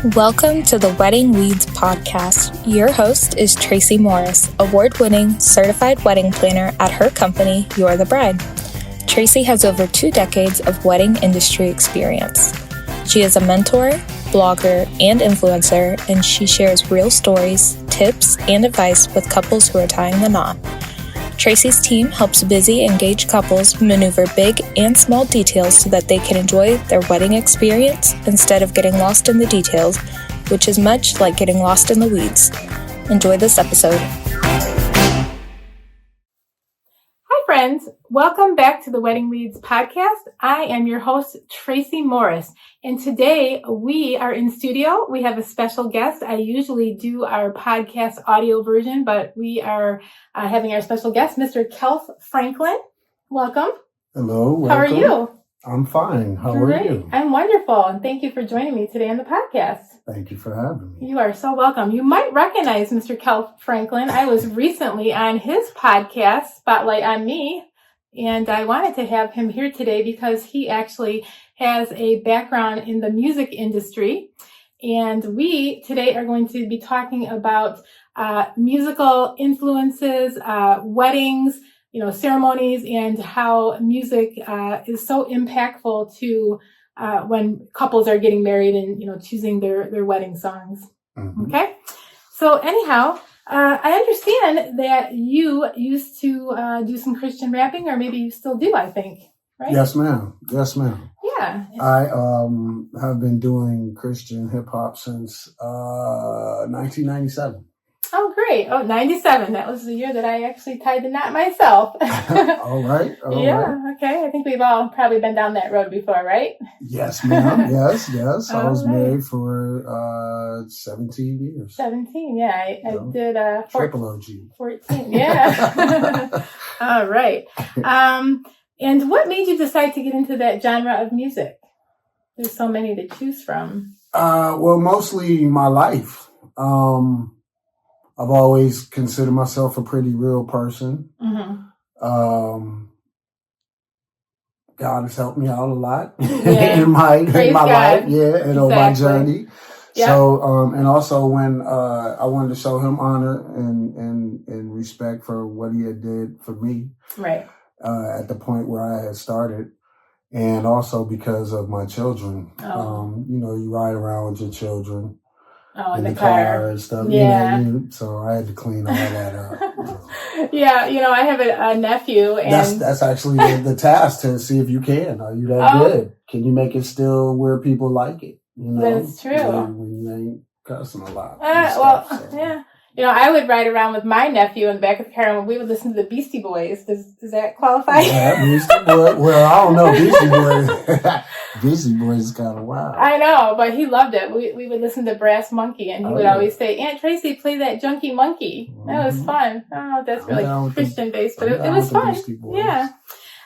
Welcome to the Wedding Weeds podcast. Your host is Tracie Morris, award-winning certified wedding planner at her company, You're the Bride. Tracie has over 2 decades of wedding industry experience. She is a mentor, blogger, and influencer, and she shares real stories, tips, and advice with couples who are tying the knot. Tracie's team helps busy, engaged couples maneuver big and small details so that they can enjoy their wedding experience instead of getting lost in the details, which is much like getting lost in the weeds. Enjoy this episode. Hi, friends. Welcome back to the Wedding Weeds podcast. I am your host, Tracie Morris, and today we are in studio. We have a special guest. I usually do our podcast audio version, but we are having our special guest, Mr. Kecalf Franklin. Welcome. Hello. Welcome. How are you? I'm fine. How are you? I'm wonderful, and thank you for joining me today on the podcast. Thank you for having me. You are so welcome. You might recognize Mr. Kecalf Franklin. I was recently on his podcast, Spotlight on Me, and I wanted to have him here today because he actually has a background in the music industry. And we today are going to be talking about musical influences, weddings, ceremonies, and how music is so impactful to when couples are getting married and, choosing their wedding songs. Mm-hmm. Okay. So anyhow, I understand that you used to do some Christian rapping, or maybe you still do, I think, right? Yes, ma'am. Yeah. I have been doing Christian hip hop since 1997. Oh, great. Oh, 97. That was the year that I actually tied the knot myself. All right. Right. Okay. I think we've all probably been down that road before, right? Yes, ma'am. Yes. I was married for 17 years. 17. Yeah. I did triple OG. 14. Yeah. All right. And what made you decide to get into that genre of music? There's so many to choose from. Well, mostly my life. I've always considered myself a pretty real person. Mm-hmm. God has helped me out a lot in my life, and on my journey. Yep. So, and also when I wanted to show him honor and respect for what he had did for me, right? At the point where I had started, and also because of my children. Oh. You ride around with your children. Oh, in the car and stuff. Yeah. So I had to clean all that up. Yeah, I have a nephew, and that's actually the task, to see if you can. Are you that good? Can you make it still where people like it? That's true. When you ain't cussing a lot. Yeah. I would ride around with my nephew in the back of the car, and we would listen to the Beastie Boys. Does that qualify? Yeah, Beastie Boys. Well, I don't know. Beastie Boys. Beastie Boys is kind of wild. I know, but he loved it. We would listen to Brass Monkey, and he would always say, "Aunt Tracie, play that Junkie Monkey." Mm-hmm. That was fun. I don't know if that's really Christian-based, but it was fun. Yeah.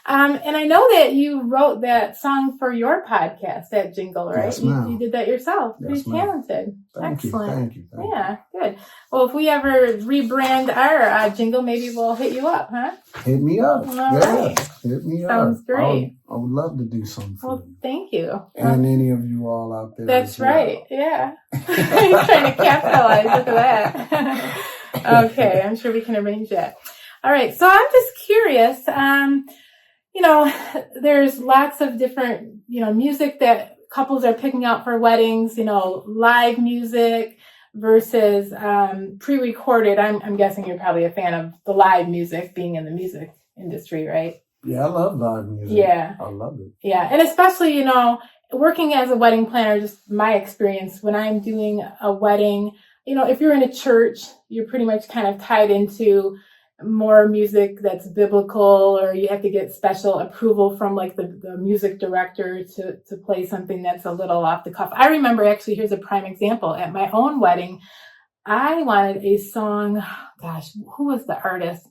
And I know that you wrote that song for your podcast, that jingle, right? Yes, ma'am. You did that yourself. Yes, Pretty talented. Excellent. Thank you. Yeah, good. Well, if we ever rebrand our jingle, maybe we'll hit you up, huh? Hit me up. Right. Hit me up. Sounds great. I would love to do something for you. Thank you. And any of you all out there. That's right. Yeah. You're trying to capitalize. Look at that. Okay, I'm sure we can arrange that. All right. So I'm just curious. There's lots of different, music that couples are picking out for weddings, live music versus pre-recorded. I'm guessing you're probably a fan of the live music, being in the music industry, right? Yeah, I love live music. Yeah. I love it. Yeah. And especially, working as a wedding planner, just my experience when I'm doing a wedding, if you're in a church, you're pretty much kind of tied into more music that's biblical, or you have to get special approval from like the music director to play something that's a little off the cuff. I remember, actually, here's a prime example. At my own wedding, I wanted a song, who was the artist?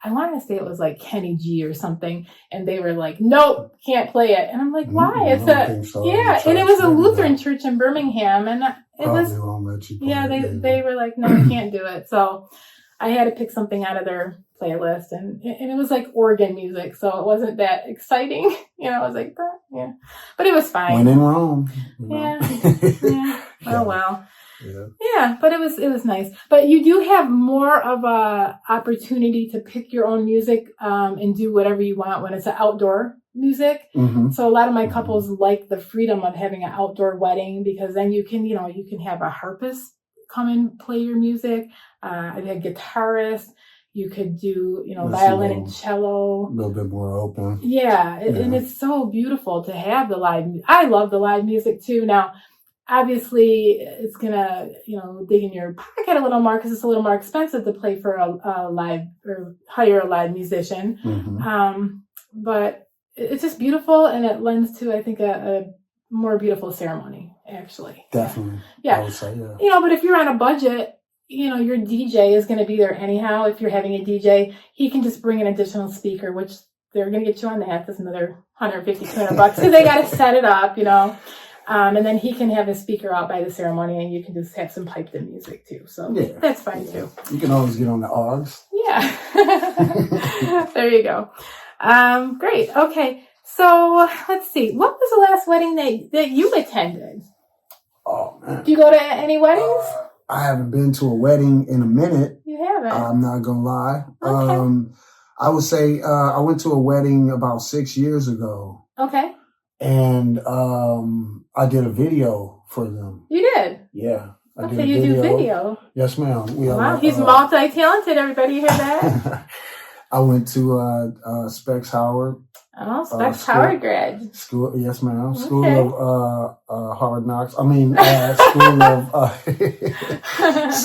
I wanted to say it was like Kenny G or something, and they were like, nope, can't play it. And I'm like, why? And it was a Lutheran church in Birmingham, and it was, they were like, no, you can't do it. So I had to pick something out of their playlist, and it was like organ music, so it wasn't that exciting. I was like, yeah, but it was fine. When in Rome. Yeah. Oh, wow. Yeah. Yeah, but it was nice. But you do have more of a opportunity to pick your own music and do whatever you want when it's an outdoor music. Mm-hmm. So a lot of my couples like the freedom of having an outdoor wedding because then you can have a harpist come and play your music, a guitarist. You could do, violin and cello. A little bit more open. Yeah, and it's so beautiful to have the live. I love the live music too. Now, obviously, it's gonna, dig in your pocket a little more because it's a little more expensive to play for a live or hire a live musician. Mm-hmm. But it's just beautiful, and it lends to, I think, a more beautiful ceremony. Actually, definitely. Yeah. I would say, yeah. But if you're on a budget, your DJ is going to be there anyhow. If you're having a DJ, he can just bring an additional speaker, which they're going to get you on that. That's another $150, $200 because they got to set it up, and then he can have his speaker out by the ceremony and you can just have some piped in music too. So that's fine too. You can always get on the ARGs. Yeah. There you go. Great. Okay. So let's see. What was the last wedding that you attended? Oh, man. Do you go to any weddings? I haven't been to a wedding in a minute. You haven't? I'm not going to lie. Okay. I would say I went to a wedding about 6 years ago. Okay. And I did a video for them. You did? Yeah. Okay, you do video. Yes, ma'am. Wow, he's multi-talented, everybody. You hear that? I went to Specs Howard. Oh, Specs Howard grad. School, yes, ma'am. Okay. School of Hard Knocks.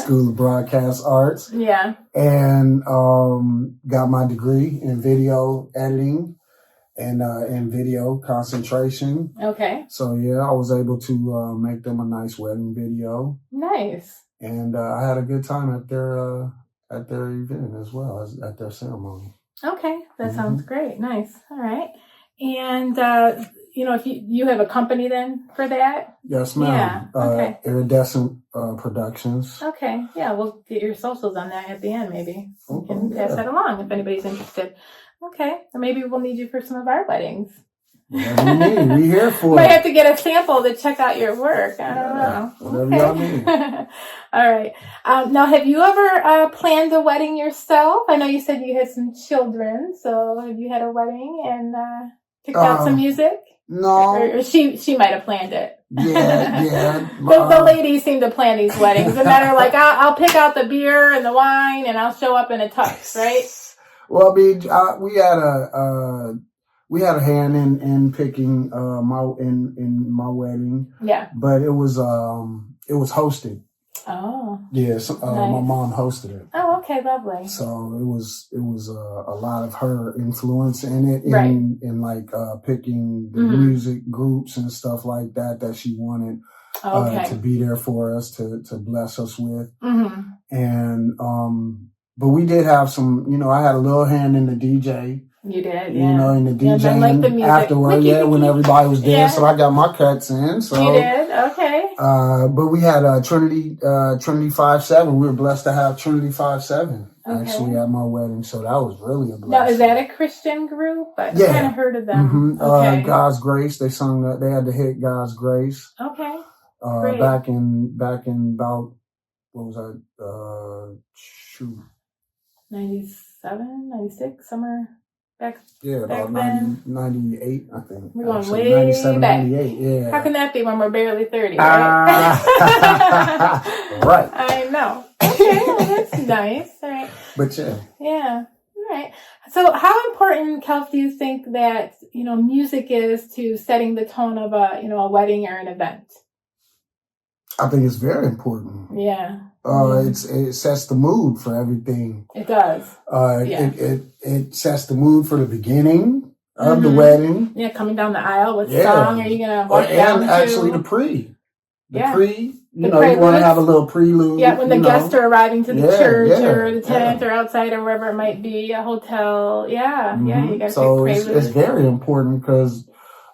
School of Broadcast Arts. Yeah. And got my degree in video editing and in video concentration. Okay. So yeah, I was able to make them a nice wedding video. Nice. And I had a good time at their event as well as at their ceremony. Okay, that sounds great. Nice. All right. And if you have a company then for that? Yes, ma'am. Yeah. Okay. Iridescent Productions. Okay. Yeah, we'll get your socials on that at the end, maybe. You can pass that along if anybody's interested. Okay. Or maybe we'll need you for some of our weddings. Whatever you need, we here for it. Might have to get a sample to check out your work. I don't know. Whatever y'all need. All right. Now, have you ever planned a wedding yourself? I know you said you had some children, so have you had a wedding and picked out some music? No. Or she might have planned it. Yeah. The ladies seem to plan these weddings, and then they're like, I'll pick out the beer and the wine, and I'll show up in a tux, right? Well, I mean, we had a hand in picking my wedding. Yeah. But it was hosted. Oh. Yes, nice. My mom hosted it. Oh, okay, lovely. So it was a lot of her influence in it, in like picking the music groups and stuff like that she wanted to be there for us to bless us with. Mm-hmm. And but we did have some, I had a little hand in the DJ. You did, yeah. In the DJing like the afterward, when everybody was there. Yeah. So I got my cuts in. So you did, okay. But we had Trinity 5-7. We were blessed to have Trinity 5-7 actually at my wedding. So that was really a blessing. Now, is that a Christian group? I kind of heard of them. Mm-hmm. God's Grace. They sung that. They had the hit God's Grace. Okay. Great. Back in about, what was that? 97, 96, somewhere back. Yeah, about 98, I think. We're going way 97, back. 98, yeah. How can that be when we're barely 30, right? Right. I know. Okay, well, that's nice. All right. But yeah. Yeah. All right. So how important, Kecalf, do you think that, music is to setting the tone of a wedding or an event? I think it's very important. Yeah. It sets the mood for everything. It does. It sets the mood for the beginning of the wedding. Yeah, coming down the aisle. What song are you gonna walk down to? And actually the pre. You want to have a little prelude. Yeah, when the guests are arriving to the church or the tent or outside or wherever it might be, a hotel. Yeah, you got to So it's very important because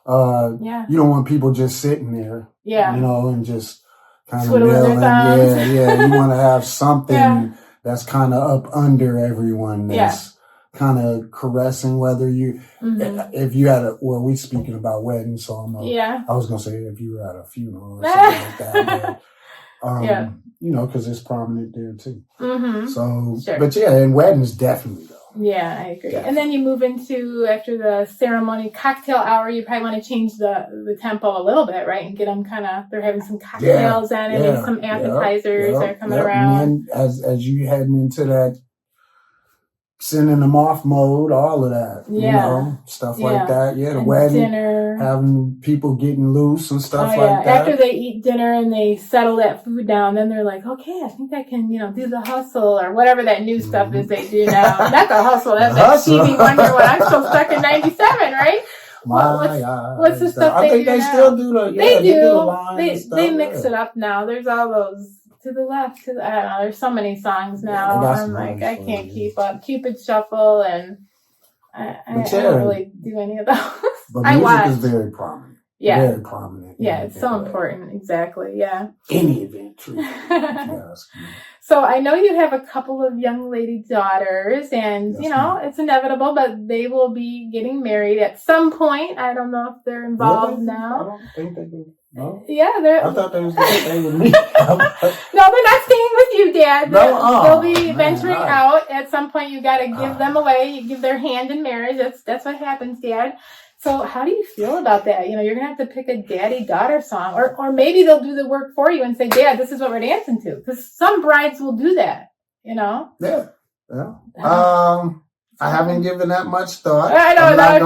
you don't want people just sitting there. Yeah. And just kind of kneeling. Yeah. You want to have something that's kind of up under everyone. That's kind of caressing. Whether if you had we speaking about weddings, so I was gonna say if you were at a funeral or something like that. Because it's prominent there too. Mm-hmm. So, but yeah, and weddings definitely though. Yeah, I agree. Definitely. And then you move into, after the ceremony, cocktail hour. You probably want to change the tempo a little bit, right? And get them they're having some cocktails on it, and some appetizers are coming around. And then as you heading into that sending them off mode, all of that, stuff like that. Yeah, the and wedding, dinner, having people getting loose and stuff like that. After they eat dinner and they settle that food down, then they're like, okay, I think I can, do the hustle or whatever that new stuff is they do now. Not the hustle, that's that TV Wonder when I'm still stuck in 97, right? What's the stuff they do? I think they now? Still do the. Yeah, they do. They mix it up now. There's all those. To the left, I don't know. There's so many songs now. I'm like, I can't keep up. Cupid Shuffle, and I don't really do any of those. But music is very prominent. Yeah. Very prominent. Yeah, it's so important. Exactly. Yeah. Any event, true. Yes. So I know you have a couple of young lady daughters, and it's inevitable, but they will be getting married at some point. I don't know if they're involved now. I don't think they do. No? Yeah, I thought they was going to stay with me. No, they're not staying with you, Dad. They'll be venturing out. At some point, you got to give them away. You give their hand in marriage. That's what happens, Dad. So how do you feel about that? You're going to have to pick a daddy-daughter song. Or maybe they'll do the work for you and say, Dad, this is what we're dancing to. Because some brides will do that, Yeah. I haven't given that much thought. I know, that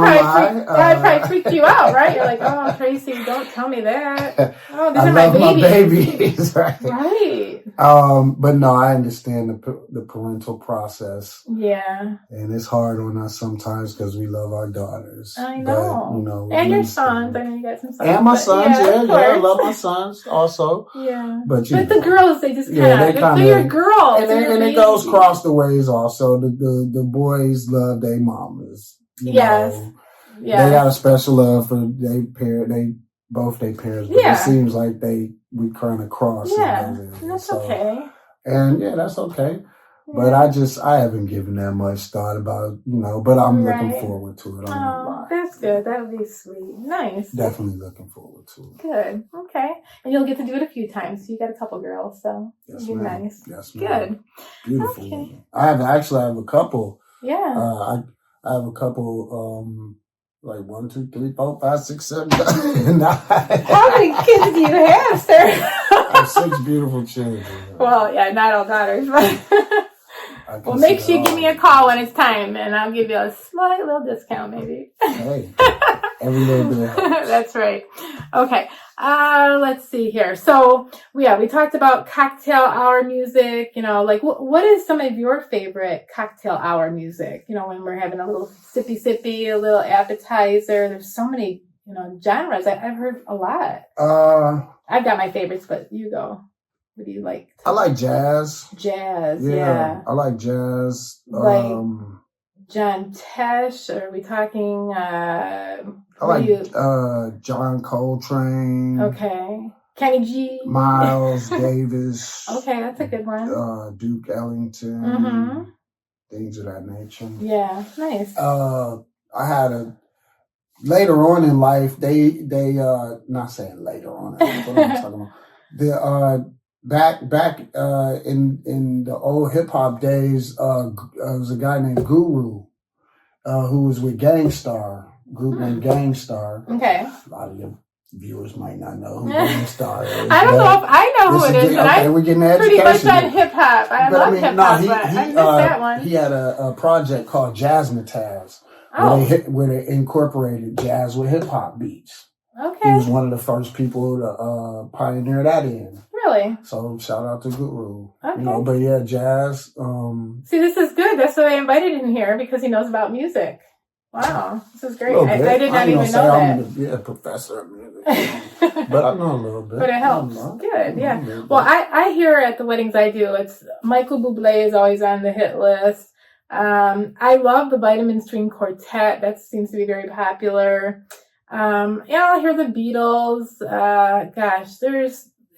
would probably freak you out, right? You're like, oh, Tracie, don't tell me that. Oh, these are my babies. Right. Right. But no, I understand the parental process. Yeah. And it's hard on us sometimes because we love our daughters. I know. But, and your sons. I know you got some sons. And my sons, I love my sons also. Yeah. But the girls, they just they're your girls. And it goes across the ways also. The boys love their mamas. Yes. They got a special love for both their parents. But it seems like we kind of cross. Yeah. That's okay. And that's okay. But I haven't given that much thought about, but I'm looking forward to it. That's good. That would be sweet. Nice. Definitely looking forward to it. Good. Okay. And you'll get to do it a few times. So you got a couple girls, so it'll be nice. Yes, ma'am. Good. Beautiful. Okay. I have a couple. Yeah. I have a couple, like 1, 2, 3, 4, 5, 6, 7, 9. How many kids do you have, sir? I have 6 beautiful children. Well, not all daughters, but well, make sure you give me a call when it's time, and I'll give you a slight little discount, maybe. Hey, every little bit helps. That's right. Okay. Let's see here. So, we talked about cocktail hour music. What is some of your favorite cocktail hour music? When we're having a little sippy, a little appetizer. There's so many, genres. I've heard a lot. I've got my favorites, but you go. What do you like? I like jazz. Jazz, yeah. I like jazz. Like John Tesh, or are we talking... I like John Coltrane. Okay. Kenny G. Miles Davis. Okay, that's a good one. Duke Ellington. Things of that nature. Yeah, nice. I had later on in life, they not saying later on, what am I talking about? Back in the old hip hop days, there was a guy named Guru, who was with Gangstar, group named Gangstar. Okay. A lot of your viewers might not know who Gangstar is. I don't know if I know who it is, but we're getting pretty much on hip hop. I love hip hop, but I missed that one. He had a project called Jazzmatazz, where they incorporated jazz with hip hop beats. Okay. He was one of the first people to pioneer that in. Really? So shout out to Guru. Okay. But yeah, jazz. See, this is good. That's why I invited him here, because he knows about music. Wow, this is great. I did not even know that. I'm a professor of music, but I know a little bit. But it helps. Good, yeah. Well, I hear at the weddings I do, it's Michael Bublé is always on the hit list. I love the Vitamin String Quartet. That seems to be very popular. I hear the Beatles.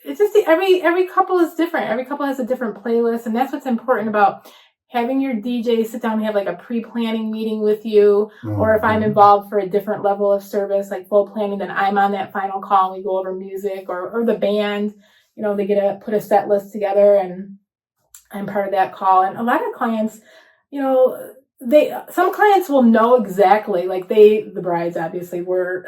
It's just every couple is different. Every couple has a different playlist, and that's what's important about having your DJ sit down and have like a pre-planning meeting with you, or if I'm involved for a different level of service, like full planning, then I'm on that final call and we go over music or the band. they get to put a set list together, and I'm part of that call. And a lot of clients, some clients will know exactly, like the brides, obviously, we're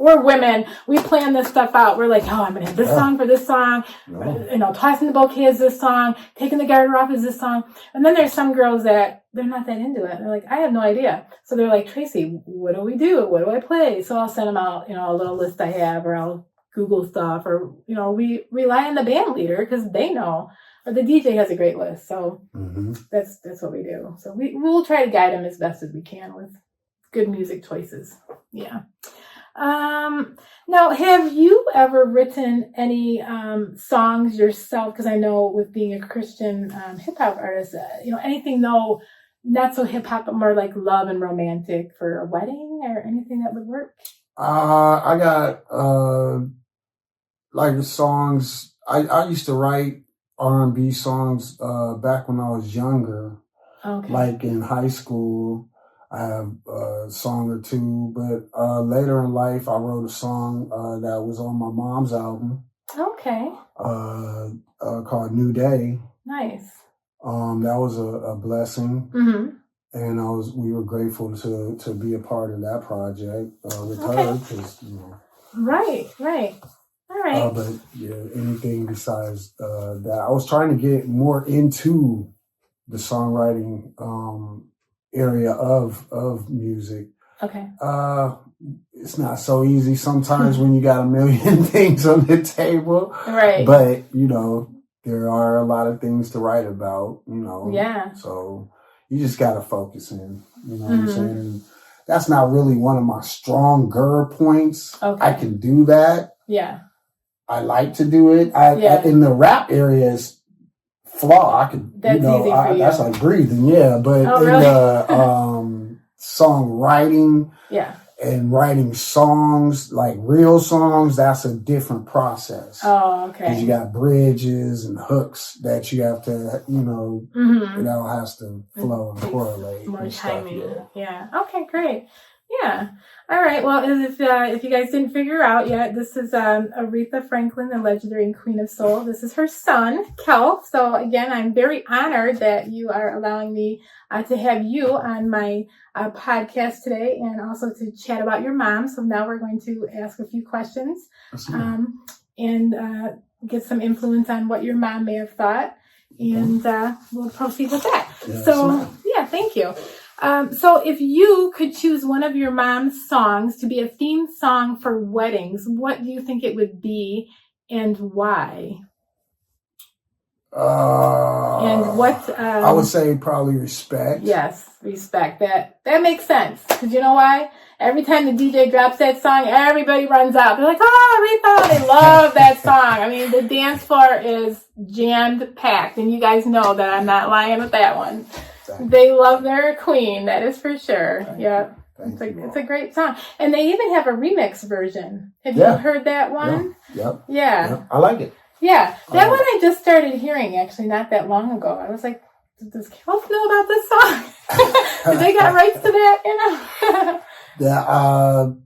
women. We plan this stuff out. We're like, I'm going to have this song for this song. No. Tossing the bouquet is this song. Taking the garter off is this song. And then there's some girls that they're not that into it. They're like, I have no idea. So they're like, Tracie, what do we do? What do I play? So I'll send them out, a little list I have, or I'll Google stuff, or, we rely on the band leader because they know, or the DJ has a great list. So that's what we do. So we'll try to guide them as best as we can with good music choices. Yeah. Now, have you ever written any songs yourself? Because I know with being a Christian hip hop artist, anything though not so hip hop, but more like love and romantic for a wedding or anything that would work. I got like songs. I used to write R&B songs back when I was younger, like in high school. I have a song or two, but later in life, I wrote a song that was on my mom's album. Okay. Called New Day. Nice. That was a blessing, and we were grateful to be a part of that project with her, because Right. All right. But yeah, anything besides that, I was trying to get more into the songwriting area of music. Okay. It's not so easy sometimes when you got a million things on the table. Right. But, there are a lot of things to write about, Yeah. So you just got to focus in, what I'm saying? That's not really one of my stronger points. Okay. I can do that. Yeah. I like to do it. In the rap area, is flaw. I could, that's easy for you. That's like breathing, yeah. But really? The songwriting, and writing songs, like real songs, that's a different process. Oh, okay. Because you got bridges and hooks that you have to, it all has to flow and correlate. More and timing. Stuff, Yeah. Okay, great. Yeah. All right. Well, if you guys didn't figure out yet, this is Aretha Franklin, the legendary and queen of soul. This is her son, Kecalf. So again, I'm very honored that you are allowing me to have you on my podcast today, and also to chat about your mom. So now we're going to ask a few questions and get some influence on what your mom may have thought, and we'll proceed with that. Thank you. So if you could choose one of your mom's songs to be a theme song for weddings, what do you think it would be and why? And what? I would say probably Respect. Yes, Respect. That makes sense. Because you know why? Every time the DJ drops that song, everybody runs out. They're like, Aretha! They love that song. I mean, the dance floor is jammed packed. And you guys know that I'm not lying with that one. They love their queen, that is for sure. It's a great song. And they even have a remix version. Have you heard that one? Yeah. I like it. Yeah. That one I just started hearing, actually, not that long ago. I was like, does Kecalf know about this song? Did they got rights to that,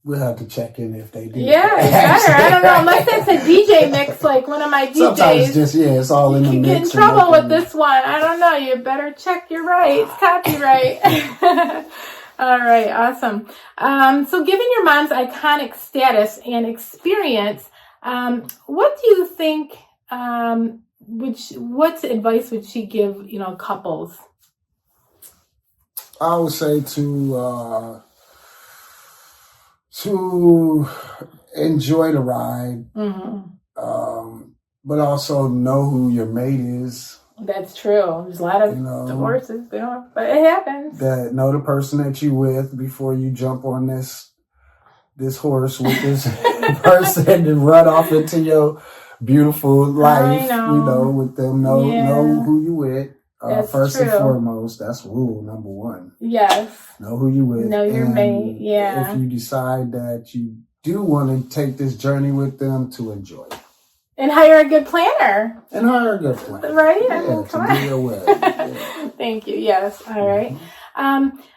We'll have to check in if they do. Yeah, better. I don't know. Unless it's a DJ mix, like one of my DJs. Sometimes it's all in the mix. You get in trouble with this one. I don't know. You better check your rights. Copyright. All right. Awesome. So given your mom's iconic status and experience, what do you think, what advice would she give, couples? I would say to enjoy the ride, but also know who your mate is. That's true. There's a lot of divorces, but it happens. Know the person that you with before you jump on this horse with this person and run off into your beautiful life. With them. Know who you with. First and foremost, that's rule number one. Yes. Know who you with. Know your mate. Yeah. If you decide that you do want to take this journey with them, to enjoy it. And hire a good planner. Right? Yeah, to do your wedding. Yeah. Thank you. Yes. All right.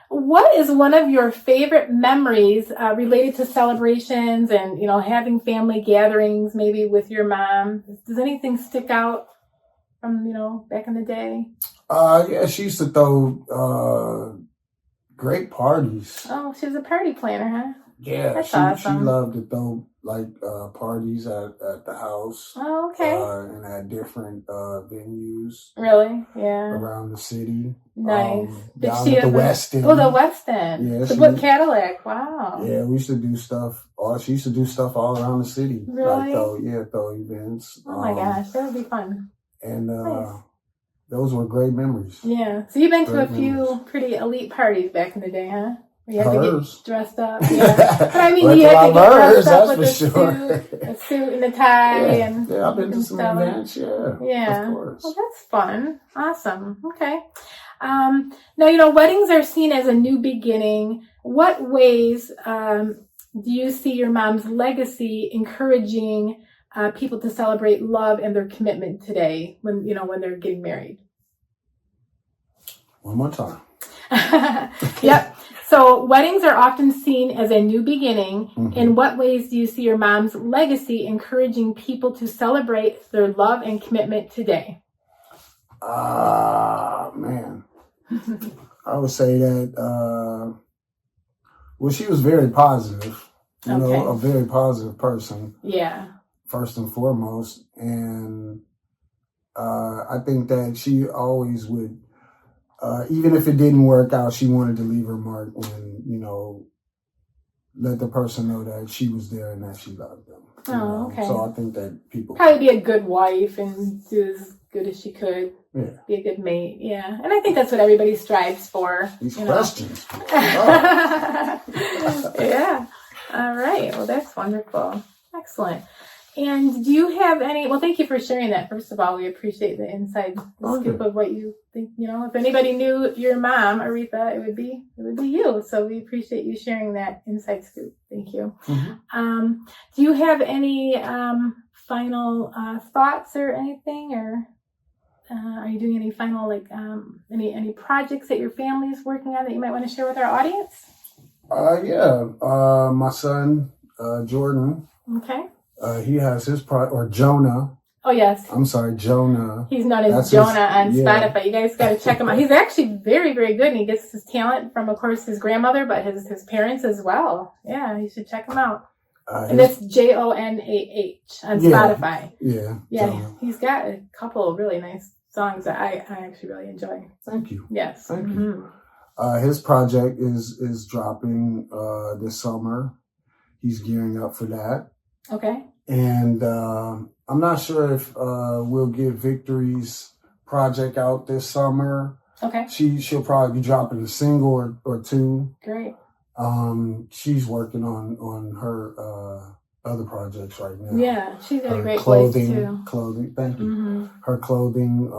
What is one of your favorite memories related to celebrations and, having family gatherings, maybe with your mom? Does anything stick out from, back in the day? Yeah, she used to throw great parties. Oh, she was a party planner, huh? Yeah, that's she awesome. She loved to throw parties at the house. Oh, okay. And at different venues. Really? Yeah. Around the city. Nice. Down at the West End. Oh, the West End. Yeah, the Cadillac. Wow. Yeah, we used to do stuff. She used to do stuff all around the city. Really? Throw events. Oh my gosh, that would be fun. And nice. Those were great memories. Yeah. So you've been to a few pretty elite parties back in the day, huh? You had to get dressed up. Yeah. But I mean, you had to get dressed up with a suit and a tie. Yeah, I've been to some events. Yeah. Of course. Well, that's fun. Awesome. Okay. Now, weddings are seen as a new beginning. What ways do you see your mom's legacy encouraging people to celebrate love and their commitment today when they're getting married? One more time. Yep. So weddings are often seen as a new beginning. Mm-hmm. In what ways do you see your mom's legacy encouraging people to celebrate their love and commitment today? Man. I would say that, she was very positive, a very positive person. Yeah. First and foremost. And I think that she always would, even if it didn't work out, she wanted to leave her mark and, let the person know that she was there and that she loved them. Okay. So I think that people probably be a good wife and do as good as she could. Yeah. Be a good mate. Yeah. And I think that's what everybody strives for. These questions. Yeah. All right. Well, that's wonderful. Excellent. And do you have any, thank you for sharing that. First of all, we appreciate the inside scoop of what you think, if anybody knew your mom, Aretha, it would be you. So we appreciate you sharing that inside scoop. Thank you. Mm-hmm. Do you have any final thoughts or anything, or are you doing any final, any projects that your family is working on that you might want to share with our audience? Yeah. My son, Jordan. Okay. He has his or Jonah. Oh, yes. I'm sorry, Jonah. He's known as Jonah on Spotify. You guys got to check him out. He's actually very, very good, and he gets his talent from, of course, his grandmother, but his parents as well. Yeah, you should check him out. And that's Jonah on Spotify. Yeah. Yeah, Jonah. He's got a couple of really nice songs that I actually really enjoy. Thank you. Yes. Thank you. His project is dropping this summer. He's gearing up for that. Okay. And I'm not sure if we'll get Victorie's project out this summer. Okay. She'll probably be dropping a single or two. Great. She's working on her other projects right now. Yeah, she's got a great voice too. Clothing. Thank you. Mm-hmm. Her clothing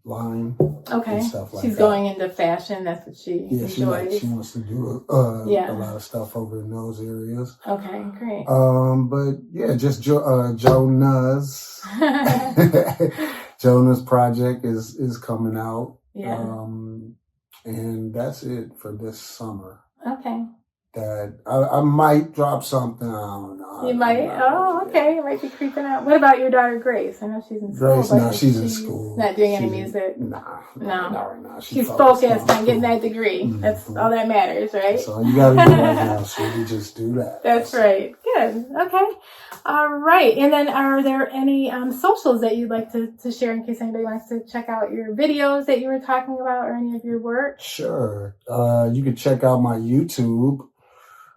line. Okay. And stuff like she's that. Going into fashion. That's what she enjoys. She wants to do a lot of stuff over in those areas. Okay, great. But yeah, just Jonah's Jonah's project is coming out. Yeah. And that's it for this summer. Okay. That I might drop something. I don't know. You might? Oh, okay. You might be creeping out. What about your daughter, Grace? I know she's in school. Grace, no, she's in school. Not doing any music? No. Not right now. She's focused on getting that degree. Mm-hmm. That's all that matters, right? That's all you got to do right now. So you just do that. That's right. Good. Okay. All right. And then are there any socials that you'd like to share in case anybody wants to check out your videos that you were talking about or any of your work? Sure. You can check out my YouTube.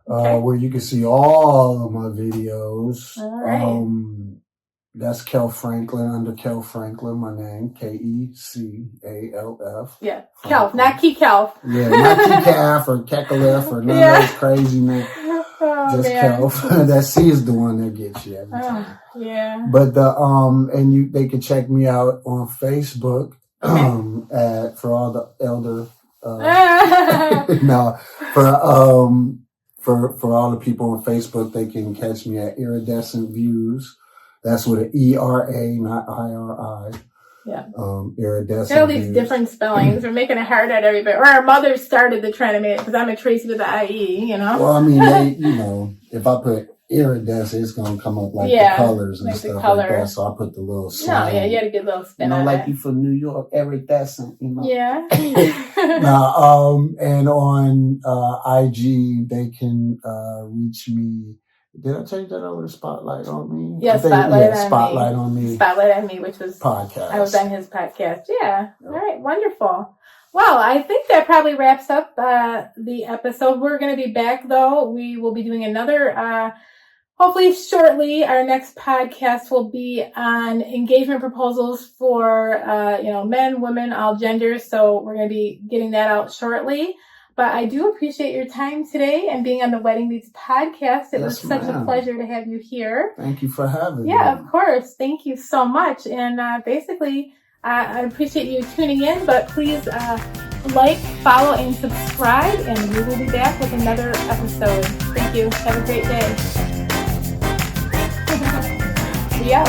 Okay. Where you can see all of my videos. All right. That's Kecalf Franklin, under Kecalf Franklin, my name, Kecalf. Yeah, Kecalf, not Kecalf. Yeah, not Kecalf or Kecalf or none of those crazy names. Oh, just Kecalf. That C is the one that gets you every time. Yeah. But they can check me out on Facebook. Okay. For all the elder. For all the people on Facebook, they can catch me at Iridescent Views. That's with an ERA, not IRI. iridescent. Got all these different spellings. We're making it hard at everybody. Or our mothers started to try to make it because I'm a Tracie with the IE, Well, I mean, if I put iridescent, it's going to come up like the colors and stuff like that. So I put the little slang. No, you had a good little spin on like you from New York, iridescent, Yeah. And on IG, they can reach me. Did I change that over to Spotlight on Me? Yeah, Spotlight on Me. Spotlight on Me, which was podcast. I was on his podcast. Yeah. Yep. All right. Wonderful. Well, I think that probably wraps up the episode. We're going to be back, though. We will be doing another, hopefully shortly. Our next podcast will be on engagement proposals for, men, women, all genders. So we're going to be getting that out shortly. But I do appreciate your time today and being on the Wedding Beats podcast. It was such a pleasure to have you here. Thank you for having me. Yeah, of course. Thank you so much. And basically, I appreciate you tuning in. But please like, follow, and subscribe. And we will be back with another episode. Thank you. Have a great day. We out.